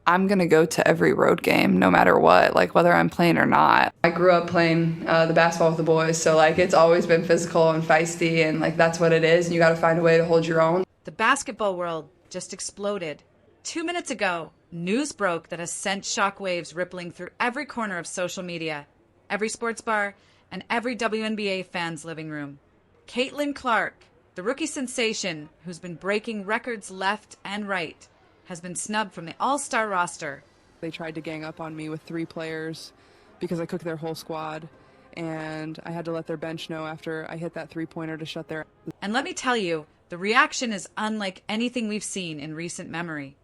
I'm gonna go to every road game no matter what, like whether I'm playing or not. I grew up playing the basketball with the boys, so like it's always been physical and feisty, and like that's what it is, and you got to find a way to hold your own. The basketball world just exploded. 2 minutes ago, news broke that has sent shockwaves rippling through every corner of social media, every sports bar, and every WNBA fan's living room. Caitlin Clark, the rookie sensation who's been breaking records left and right, has been snubbed from the All-Star roster. They tried to gang up on me with 3 players because I cooked their whole squad, and I had to let their bench know after I hit that three-pointer to shut their... And let me tell you, the reaction is unlike anything we've seen in recent memory.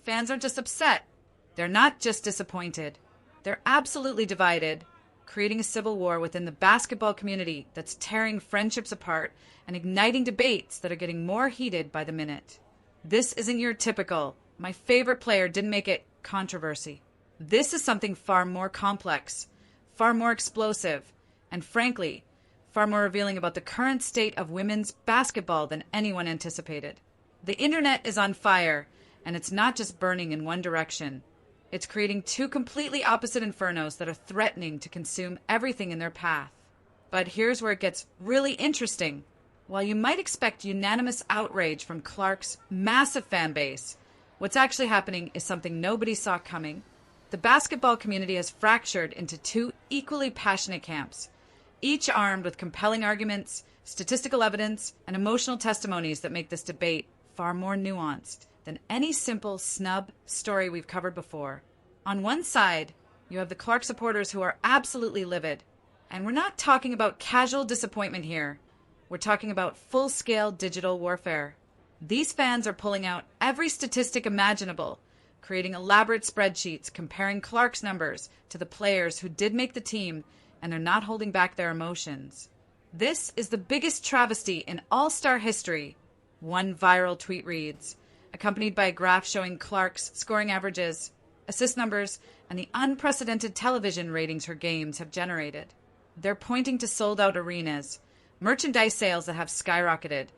Fans are just upset. They're not just disappointed. They're absolutely divided, creating a civil war within the basketball community that's tearing friendships apart and igniting debates that are getting more heated by the minute. This isn't your typical, my favorite player didn't make it controversy. This is something far more complex, far more explosive, and frankly, far more revealing about the current state of women's basketball than anyone anticipated. The internet is on fire, and it's not just burning in one direction. It's creating 2 completely opposite infernos that are threatening to consume everything in their path. But here's where it gets really interesting. While you might expect unanimous outrage from Clark's massive fan base, what's actually happening is something nobody saw coming. The basketball community has fractured into 2 equally passionate camps, each armed with compelling arguments, statistical evidence, and emotional testimonies that make this debate far more nuanced than any simple snub story we've covered before. On one side, you have the Clark supporters who are absolutely livid. And we're not talking about casual disappointment here. We're talking about full-scale digital warfare. These fans are pulling out every statistic imaginable, creating elaborate spreadsheets comparing Clark's numbers to the players who did make the team, and they're not holding back their emotions. This is the biggest travesty in All-Star history. One viral tweet reads, accompanied by a graph showing Clark's scoring averages, assist numbers, and the unprecedented television ratings her games have generated. They're pointing to sold-out arenas, merchandise sales that have skyrocketed,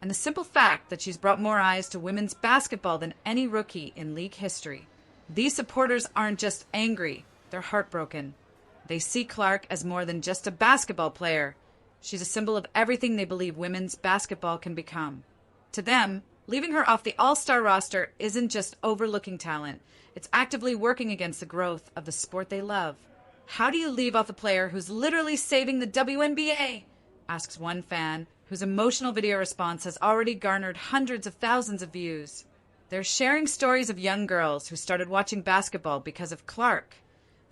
and the simple fact that she's brought more eyes to women's basketball than any rookie in league history. These supporters aren't just angry, they're heartbroken. They see Clark as more than just a basketball player. She's a symbol of everything they believe women's basketball can become. To them, leaving her off the All-Star roster isn't just overlooking talent. It's actively working against the growth of the sport they love. How do you leave off a player who's literally saving the WNBA? Asks one fan, whose emotional video response has already garnered hundreds of thousands of views. They're sharing stories of young girls who started watching basketball because of Clark,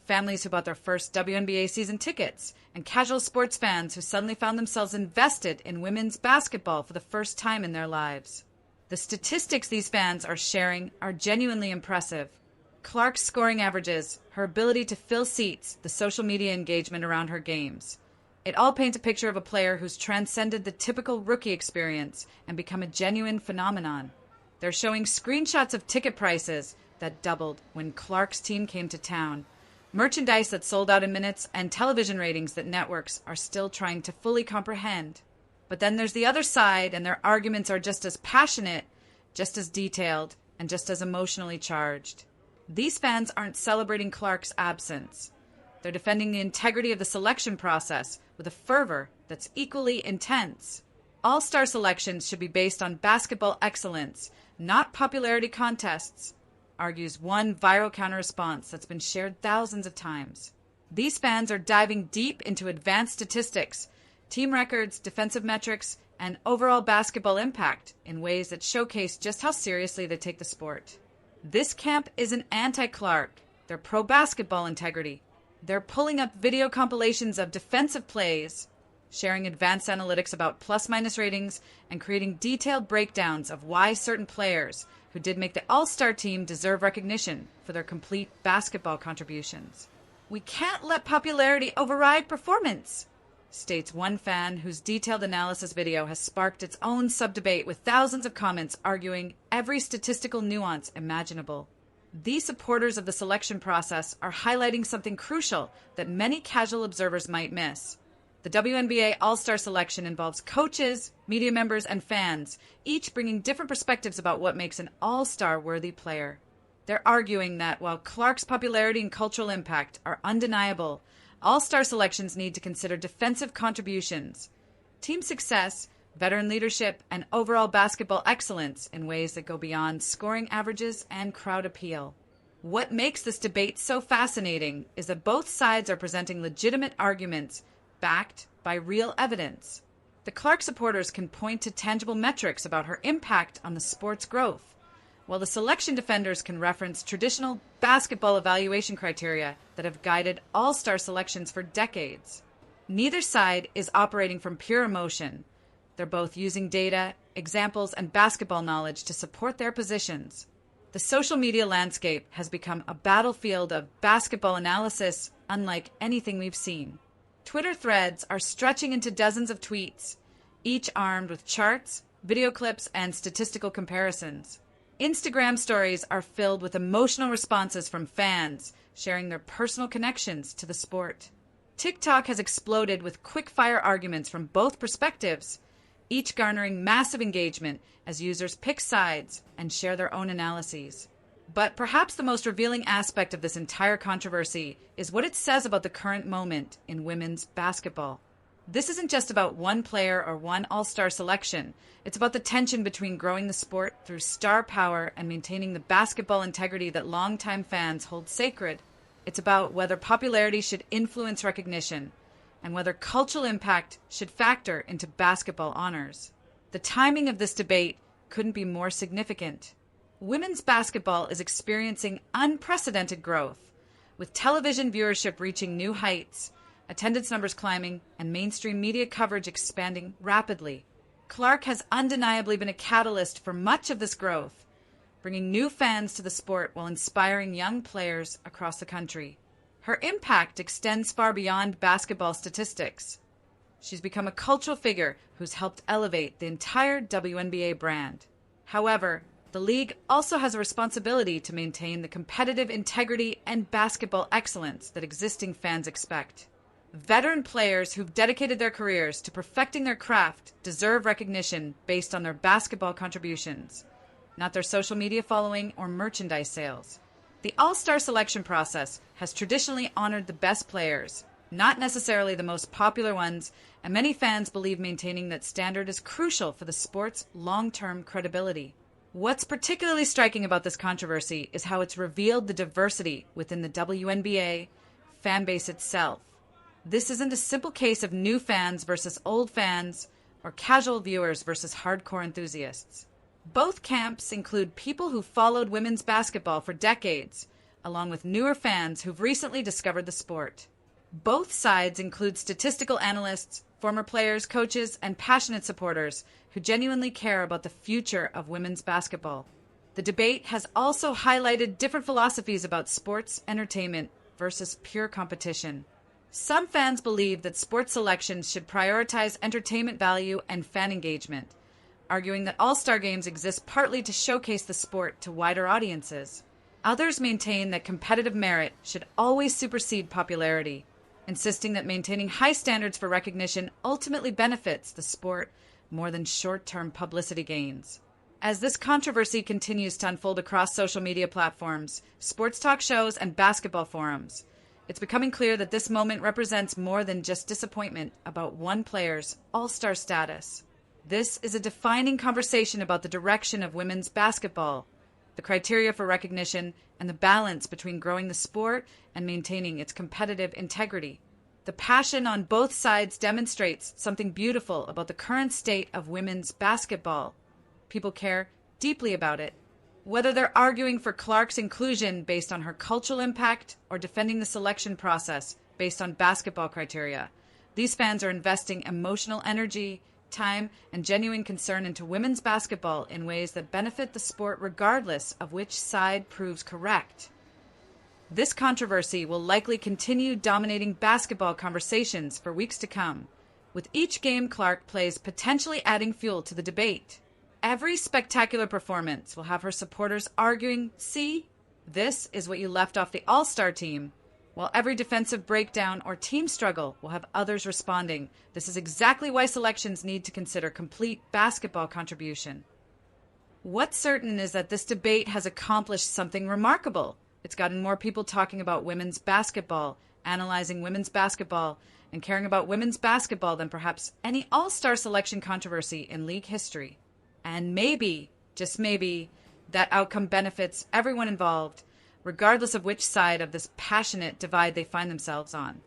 families who bought their first WNBA season tickets, and casual sports fans who suddenly found themselves invested in women's basketball for the first time in their lives. The statistics these fans are sharing are genuinely impressive. Clark's scoring averages, her ability to fill seats, the social media engagement around her games. It all paints a picture of a player who's transcended the typical rookie experience and become a genuine phenomenon. They're showing screenshots of ticket prices that doubled when Clark's team came to town, merchandise that sold out in minutes, and television ratings that networks are still trying to fully comprehend. But then there's the other side, and their arguments are just as passionate, just as detailed, and just as emotionally charged. These fans aren't celebrating Clark's absence. They're defending the integrity of the selection process with a fervor that's equally intense. All-star selections should be based on basketball excellence, not popularity contests, argues one viral counter-response that's been shared thousands of times. These fans are diving deep into advanced statistics, team records, defensive metrics, and overall basketball impact in ways that showcase just how seriously they take the sport. This camp isn't anti-Clark. They're pro-basketball integrity. They're pulling up video compilations of defensive plays, sharing advanced analytics about plus-minus ratings, and creating detailed breakdowns of why certain players who did make the All-Star team deserve recognition for their complete basketball contributions. We can't let popularity override performance, states one fan whose detailed analysis video has sparked its own sub-debate with thousands of comments arguing every statistical nuance imaginable. These supporters of the selection process are highlighting something crucial that many casual observers might miss. The WNBA All-Star selection involves coaches, media members, and fans, each bringing different perspectives about what makes an All-Star worthy player. They're arguing that while Clark's popularity and cultural impact are undeniable, all-star selections need to consider defensive contributions, team success, veteran leadership, and overall basketball excellence in ways that go beyond scoring averages and crowd appeal. What makes this debate so fascinating is that both sides are presenting legitimate arguments backed by real evidence. The Clark supporters can point to tangible metrics about her impact on the sport's growth, while the selection defenders can reference traditional basketball evaluation criteria that have guided all-star selections for decades. Neither side is operating from pure emotion. They're both using data, examples, and basketball knowledge to support their positions. The social media landscape has become a battlefield of basketball analysis unlike anything we've seen. Twitter threads are stretching into dozens of tweets, each armed with charts, video clips, and statistical comparisons. Instagram stories are filled with emotional responses from fans, sharing their personal connections to the sport. TikTok has exploded with quick-fire arguments from both perspectives, each garnering massive engagement as users pick sides and share their own analyses. But perhaps the most revealing aspect of this entire controversy is what it says about the current moment in women's basketball. This isn't just about one player or one all-star selection. It's about the tension between growing the sport through star power and maintaining the basketball integrity that longtime fans hold sacred. It's about whether popularity should influence recognition and whether cultural impact should factor into basketball honors. The timing of this debate couldn't be more significant. Women's basketball is experiencing unprecedented growth, with television viewership reaching new heights, attendance numbers climbing, and mainstream media coverage expanding rapidly. Clark has undeniably been a catalyst for much of this growth, bringing new fans to the sport while inspiring young players across the country. Her impact extends far beyond basketball statistics. She's become a cultural figure who's helped elevate the entire WNBA brand. However, the league also has a responsibility to maintain the competitive integrity and basketball excellence that existing fans expect. Veteran players who've dedicated their careers to perfecting their craft deserve recognition based on their basketball contributions, not their social media following or merchandise sales. The All-Star selection process has traditionally honored the best players, not necessarily the most popular ones, and many fans believe maintaining that standard is crucial for the sport's long-term credibility. What's particularly striking about this controversy is how it's revealed the diversity within the WNBA fan base itself. This isn't a simple case of new fans versus old fans or casual viewers versus hardcore enthusiasts. Both camps include people who followed women's basketball for decades, along with newer fans who've recently discovered the sport. Both sides include statistical analysts, former players, coaches, and passionate supporters who genuinely care about the future of women's basketball. The debate has also highlighted different philosophies about sports entertainment versus pure competition. Some fans believe that sports selections should prioritize entertainment value and fan engagement, arguing that all-star games exist partly to showcase the sport to wider audiences. Others maintain that competitive merit should always supersede popularity, insisting that maintaining high standards for recognition ultimately benefits the sport more than short-term publicity gains. As this controversy continues to unfold across social media platforms, sports talk shows, and basketball forums, it's becoming clear that this moment represents more than just disappointment about one player's all-star status. This is a defining conversation about the direction of women's basketball, the criteria for recognition, and the balance between growing the sport and maintaining its competitive integrity. The passion on both sides demonstrates something beautiful about the current state of women's basketball. People care deeply about it. Whether they're arguing for Clark's inclusion based on her cultural impact or defending the selection process based on basketball criteria, these fans are investing emotional energy, time, and genuine concern into women's basketball in ways that benefit the sport regardless of which side proves correct. This controversy will likely continue dominating basketball conversations for weeks to come, with each game Clark plays potentially adding fuel to the debate. Every spectacular performance will have her supporters arguing, "See, this is what you left off the All-Star team," while every defensive breakdown or team struggle will have others responding, "This is exactly why selections need to consider complete basketball contribution." What's certain is that this debate has accomplished something remarkable. It's gotten more people talking about women's basketball, analyzing women's basketball, and caring about women's basketball than perhaps any all-star selection controversy in league history. And maybe, just maybe, that outcome benefits everyone involved, regardless of which side of this passionate divide they find themselves on.